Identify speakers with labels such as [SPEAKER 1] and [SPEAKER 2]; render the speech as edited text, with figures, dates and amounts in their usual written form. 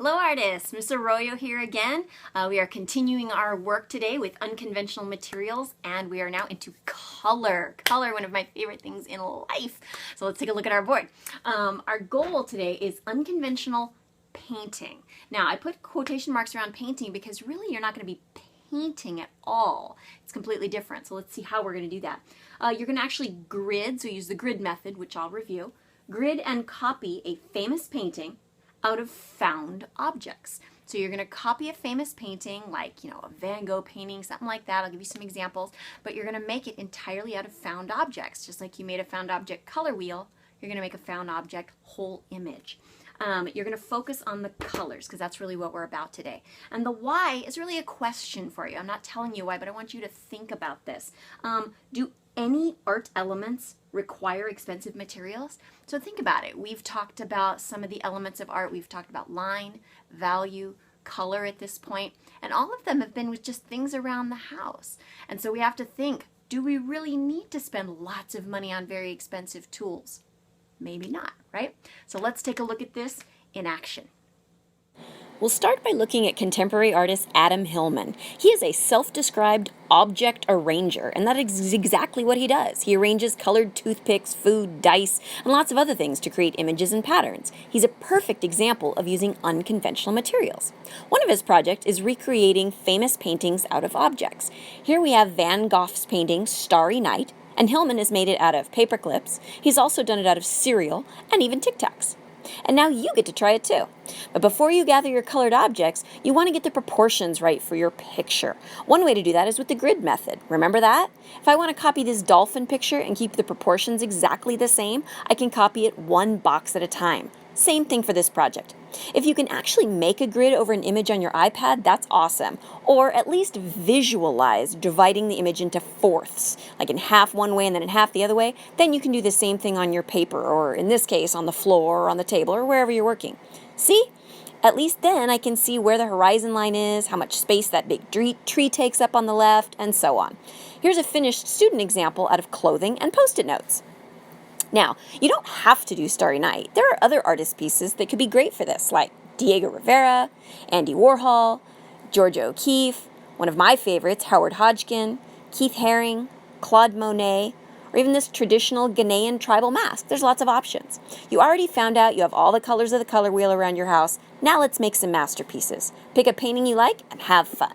[SPEAKER 1] Hello artists, Miss Arroyo here again. We are continuing our work today with unconventional materials and we are now into color. Color, one of my favorite things in life. So let's take a look at our board. Our goal today is unconventional painting. Now I put quotation marks around painting because really you're not going to be painting at all. It's completely different. So let's see how we're going to do that. You're going to actually grid, so use the grid method, which I'll review. Grid and copy a famous painting out of found objects. So you're going to copy a famous painting like, a Van Gogh painting, something like that. I'll give you some examples, but you're going to make it entirely out of found objects. Just like you made a found object color wheel, you're going to make a found object whole image. You're going to focus on the colors because that's really what we're about today. And the why is really a question for you. I'm not telling you why, but I want you to think about this. Do any art elements require expensive materials? So think about it. We've talked about some of the elements of art. We've talked about line, value, color at this point, and all of them have been with just things around the house. And so we have to think, do we really need to spend lots of money on very expensive tools? Maybe not, right? So let's take a look at this in action.
[SPEAKER 2] We'll start by looking at contemporary artist Adam Hillman. He is a self-described object arranger, and that is exactly what he does. He arranges colored toothpicks, food, dice, and lots of other things to create images and patterns. He's a perfect example of using unconventional materials. One of his projects is recreating famous paintings out of objects. Here we have Van Gogh's painting Starry Night, and Hillman has made it out of paper clips. He's also done it out of cereal and even Tic Tacs. And now you get to try it too. But before you gather your colored objects, you want to get the proportions right for your picture. One way to do that is with the grid method. Remember that? If I want to copy this dolphin picture and keep the proportions exactly the same, I can copy it one box at a time. Same thing for this project. If you can actually make a grid over an image on your iPad, that's awesome. Or at least visualize dividing the image into fourths, like in half one way and then in half the other way. Then you can do the same thing on your paper, or in this case, on the floor or on the table or wherever you're working. See? At least then I can see where the horizon line is, how much space that big tree takes up on the left, and so on. Here's a finished student example out of clothing and Post-it notes. Now, you don't have to do Starry Night. There are other artist pieces that could be great for this, like Diego Rivera, Andy Warhol, Georgia O'Keeffe, one of my favorites, Howard Hodgkin, Keith Haring, Claude Monet, or even this traditional Ghanaian tribal mask. There's lots of options. You already found out you have all the colors of the color wheel around your house. Now let's make some masterpieces. Pick a painting you like and have fun.